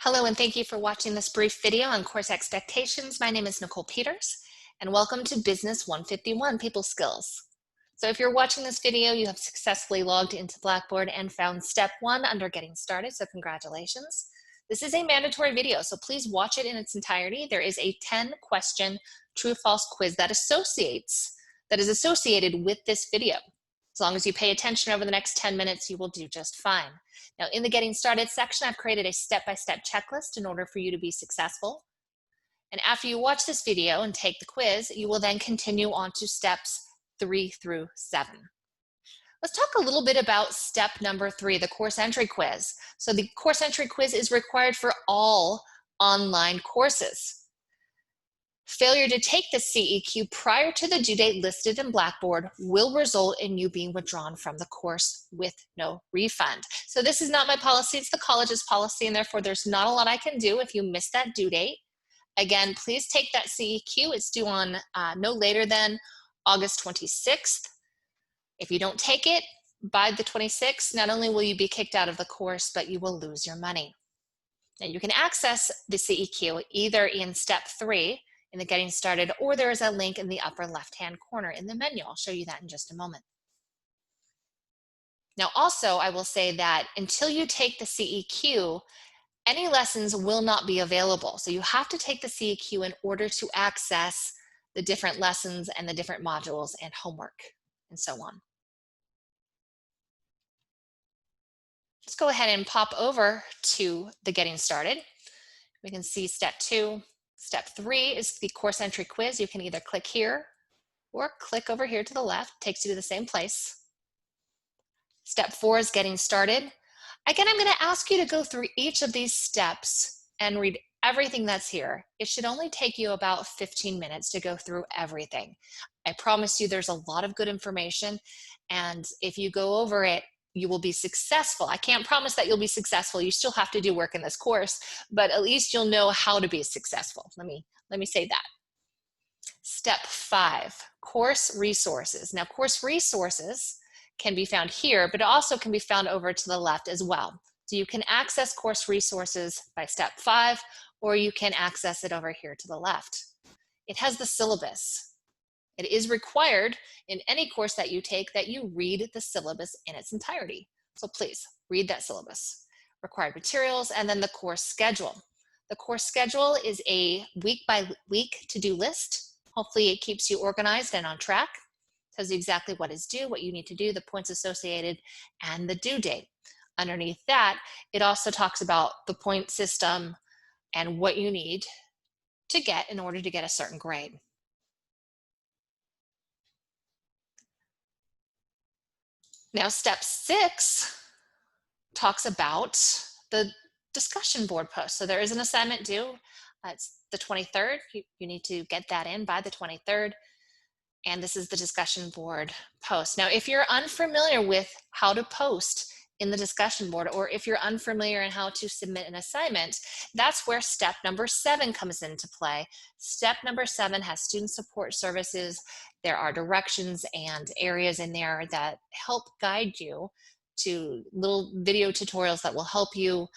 Hello, and thank you for watching this brief video on course expectations. My name is Nicole Peters, and welcome to Business 151, People Skills. So if you're watching this video, you have successfully logged into Blackboard and found step 1 under Getting Started, so congratulations. This is a mandatory video, so please watch it in its entirety. There is a 10-question true-false quiz that is associated with this video. As long as you pay attention over the next 10 minutes, you will do just fine. Now, in the Getting Started section, I've created a step-by-step checklist in order for you to be successful. And after you watch this video and take the quiz, you will then continue on to steps 3 through 7. Let's talk a little bit about step number 3, the course entry quiz. So the course entry quiz is required for all online courses. Failure to take the CEQ prior to the due date listed in Blackboard will result in you being withdrawn from the course with no refund. So this is not my policy, it's the college's policy, and therefore there's not a lot I can do if you miss that due date. Again, please take that CEQ. It's due on no later than August 26th. If you don't take it by the 26th, not only will you be kicked out of the course, but you will lose your money. Now you can access the CEQ either in step 3, in the Getting Started, or there is a link in the upper left-hand corner in the menu. I'll show you that in just a moment. Now also, I will say that until you take the CEQ, any lessons will not be available. So you have to take the CEQ in order to access the different lessons and the different modules and homework and so on. Let's go ahead and pop over to the Getting Started. We can see step 2. Step 3 is the course entry quiz. You can either click here or click over here to the left. It takes you to the same place. Step 4 is Getting Started. Again, I'm going to ask you to go through each of these steps and read everything that's here. It should only take you about 15 minutes to go through everything. I promise you there's a lot of good information, and if you go over it, you will be successful. I can't promise that you'll be successful. You still have to do work in this course, but at least you'll know how to be successful. Let me say that. Step 5, course resources. Now, course resources can be found here, but it also can be found over to the left as well. So you can access course resources by step 5, or you can access it over here to the left. It has the syllabus. It is required in any course that you take that you read the syllabus in its entirety. So please read that syllabus. Required materials, and then the course schedule. The course schedule is a week-by-week to-do list. Hopefully it keeps you organized and on track. Tells you exactly what is due, what you need to do, the points associated, and the due date. Underneath that, it also talks about the point system and what you need to get in order to get a certain grade. Now, step 6 talks about the discussion board post. So there is an assignment due. It's the 23rd. You need to get that in by the 23rd. And this is the discussion board post. Now, if you're unfamiliar with how to post in the discussion board, or if you're unfamiliar in how to submit an assignment, that's where step number 7 comes into play. Step number 7 has student support services. There are directions and areas in there that help guide you to little video tutorials that will help you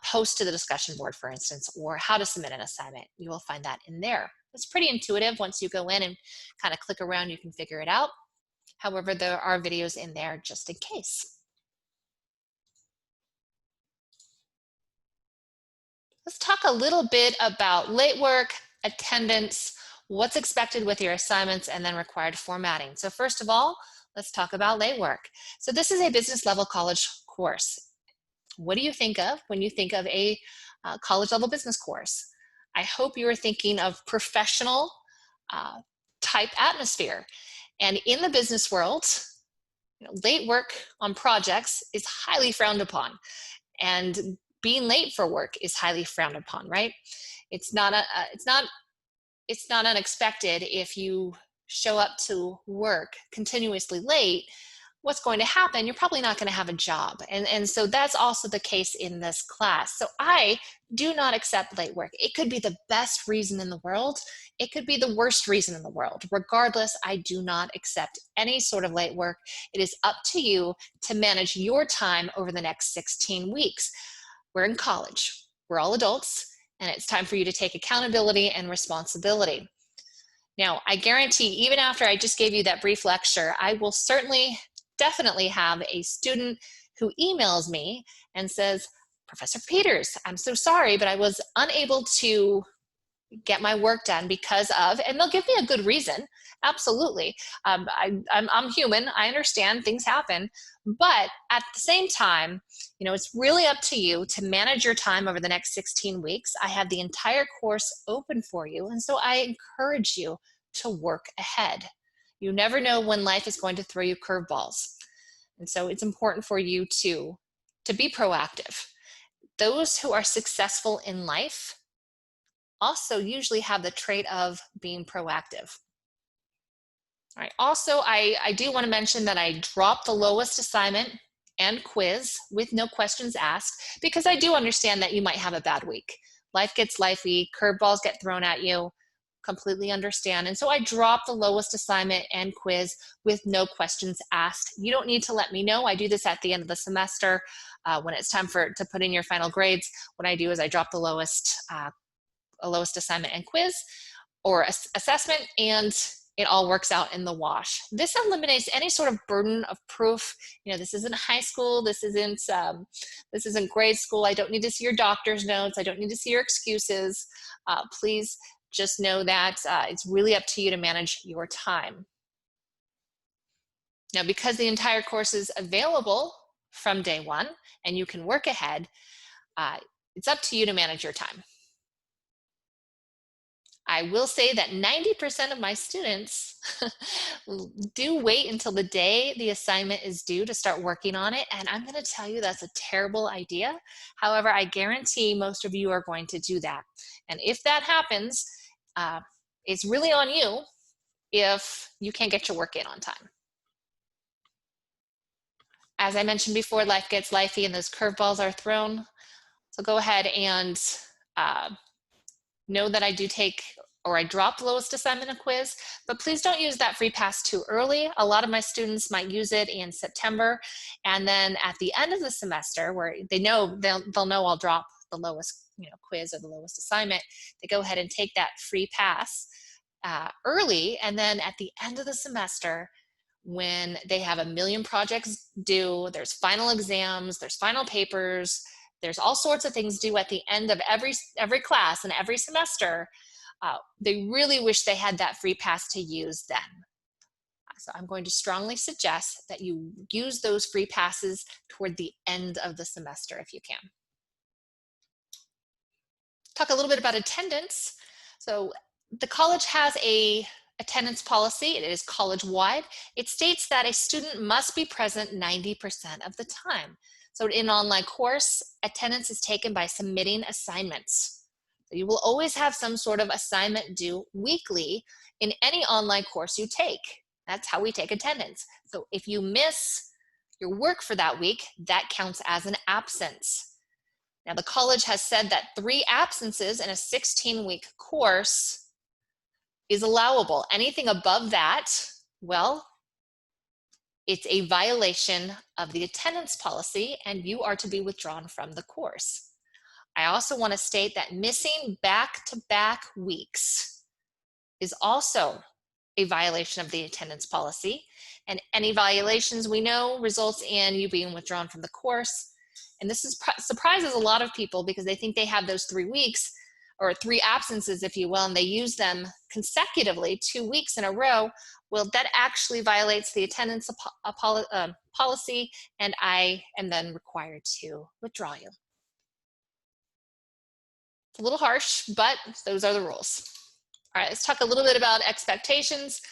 post to the discussion board, for instance, or how to submit an assignment. You will find that in there. It's pretty intuitive. Once you go in and kind of click around, you can figure it out. However, there are videos in there just in case. Let's talk a little bit about late work, attendance, what's expected with your assignments, and then required formatting. So first of all, let's talk about late work. So this is a business level college course. What do you think of when you think of a college level business course? I hope you are thinking of professional type atmosphere. And in the business world, late work on projects is highly frowned upon. And being late for work is highly frowned upon, right? It's not unexpected if you show up to work continuously late. What's going to happen? You're probably not going to have a job. And so that's also the case in this class. So I do not accept late work. It could be the best reason in the world. It could be the worst reason in the world. Regardless, I do not accept any sort of late work. It is up to you to manage your time over the next 16 weeks. We're in college. We're all adults, and it's time for you to take accountability and responsibility. Now, I guarantee, even after I just gave you that brief lecture, I will certainly, definitely have a student who emails me and says, Professor Peters, I'm so sorry, but I was unable to get my work done because of, and they'll give me a good reason. Absolutely. I'm human. I understand things happen. But at the same time, it's really up to you to manage your time over the next 16 weeks. I have the entire course open for you. And so I encourage you to work ahead. You never know when life is going to throw you curveballs. And so it's important for you to be proactive. Those who are successful in life also usually have the trait of being proactive. All right. Also, I do want to mention that I dropped the lowest assignment and quiz with no questions asked, because I do understand that you might have a bad week. Life gets lifey, curveballs get thrown at you, completely understand. And so I dropped the lowest assignment and quiz with no questions asked. You don't need to let me know. I do this at the end of the semester when it's time to put in your final grades. What I do is I drop the lowest assignment and quiz or assessment, and it all works out in the wash. This eliminates any sort of burden of proof. This isn't high school. This isn't grade school. I don't need to see your doctor's notes. I don't need to see your excuses. Please just know that it's really up to you to manage your time. Now, because the entire course is available from day one and you can work ahead, it's up to you to manage your time. I will say that 90% of my students do wait until the day the assignment is due to start working on it. And I'm going to tell you that's a terrible idea. However, I guarantee most of you are going to do that. And if that happens, it's really on you if you can't get your work in on time. As I mentioned before, life gets lifey and those curveballs are thrown. So go ahead and know that I do take, or I drop the lowest assignment and quiz, but please don't use that free pass too early. A lot of my students might use it in September, and then at the end of the semester, where they know they'll know I'll drop the lowest quiz or the lowest assignment, they go ahead and take that free pass early, and then at the end of the semester, when they have a million projects due, there's final exams, there's final papers, there's all sorts of things due at the end of every class and every semester. They really wish they had that free pass to use then. So I'm going to strongly suggest that you use those free passes toward the end of the semester if you can. Talk a little bit about attendance. So the college has a attendance policy. It is college-wide. It states that a student must be present 90% of the time. So in an online course, attendance is taken by submitting assignments. So you will always have some sort of assignment due weekly in any online course you take. That's how we take attendance. So if you miss your work for that week, that counts as an absence. Now the college has said that 3 absences in a 16-week course is allowable. Anything above that, well, it's a violation of the attendance policy and you are to be withdrawn from the course. I also want to state that missing back-to-back weeks is also a violation of the attendance policy, and any violations we know results in you being withdrawn from the course. And this surprises a lot of people because they think they have those 3 weeks or 3 absences, if you will, and they use them consecutively 2 weeks in a row. Well, that actually violates the attendance policy, and I am then required to withdraw you. It's a little harsh, but those are the rules. All right, let's talk a little bit about expectations,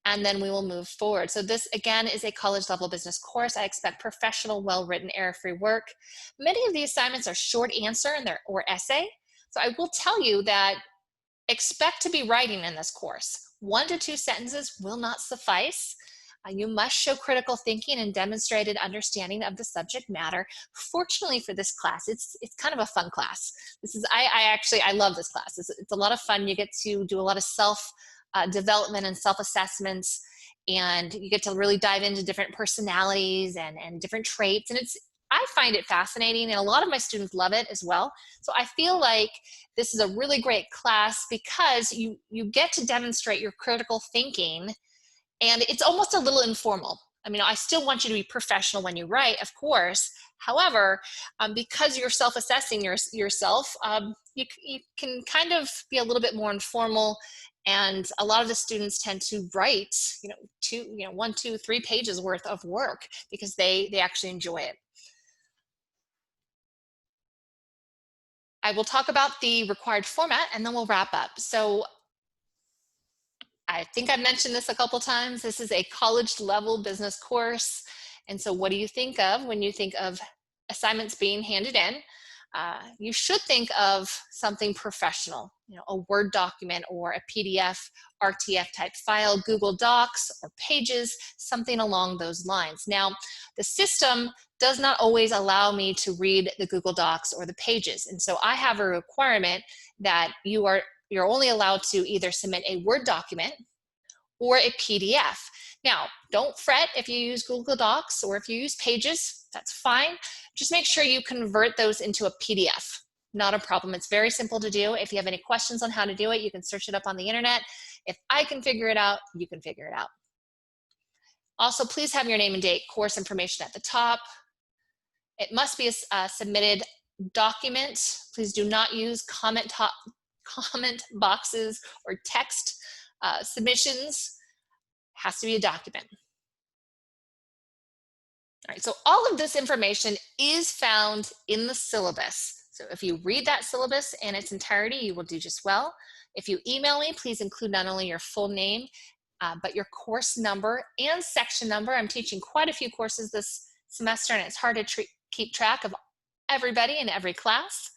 and then we will move forward. So this, again, is a college-level business course. I expect professional, well-written, error-free work. Many of the assignments are short answer or essay. So I will tell you that expect to be writing in this course. 1 to 2 sentences will not suffice. You must show critical thinking and demonstrated understanding of the subject matter. Fortunately for this class, it's kind of a fun class. I love this class. It's a lot of fun. You get to do a lot of self-development and self-assessments, and you get to really dive into different personalities and different traits. And I find it fascinating, and a lot of my students love it as well. So I feel like this is a really great class because you get to demonstrate your critical thinking, and it's almost a little informal. I mean, I still want you to be professional when you write, of course. However, because you're self-assessing yourself, you can kind of be a little bit more informal. And a lot of the students tend to write, one, two, 3 pages worth of work because they actually enjoy it. I will talk about the required format and then we'll wrap up. So I think I've mentioned this a couple times. This is a college level business course. And so what do you think of when you think of assignments being handed in? You should think of something professional, a Word document or a PDF, RTF type file, Google Docs or Pages, something along those lines. Now, the system does not always allow me to read the Google Docs or the Pages. And so I have a requirement that you're only allowed to either submit a Word document or a PDF. Now, don't fret if you use Google Docs or if you use Pages, that's fine. Just make sure you convert those into a PDF. Not a problem. It's very simple to do. If you have any questions on how to do it, you can search it up on the internet. If I can figure it out, you can figure it out. Also, please have your name and date, course information at the top. It must be a submitted document. Please do not use comment boxes or text submissions. Has to be a document. All right, so all of this information is found in the syllabus. So if you read that syllabus in its entirety, you will do just well. If you email me, please include not only your full name, but your course number and section number. I'm teaching quite a few courses this semester, and it's hard to keep track of everybody in every class.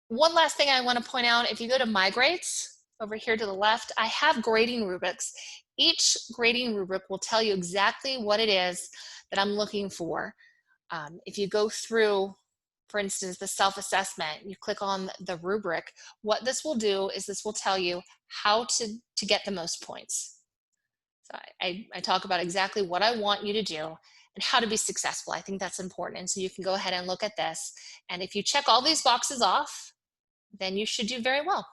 One last thing I want to point out, if you go to My Grades, over here to the left, I have grading rubrics. Each grading rubric will tell you exactly what it is that I'm looking for. If you go through, for instance, the self-assessment, you click on the rubric, what this will do is this will tell you how to get the most points. So I talk about exactly what I want you to do and how to be successful. I think that's important. And so you can go ahead and look at this. And if you check all these boxes off, then you should do very well.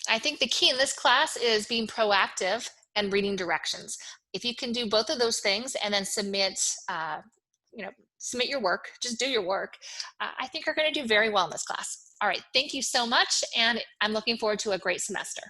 I think the key in this class is being proactive and reading directions. If you can do both of those things and then submit your work, just do your work, I think you're going to do very well in this class. All right, thank you so much, and I'm looking forward to a great semester.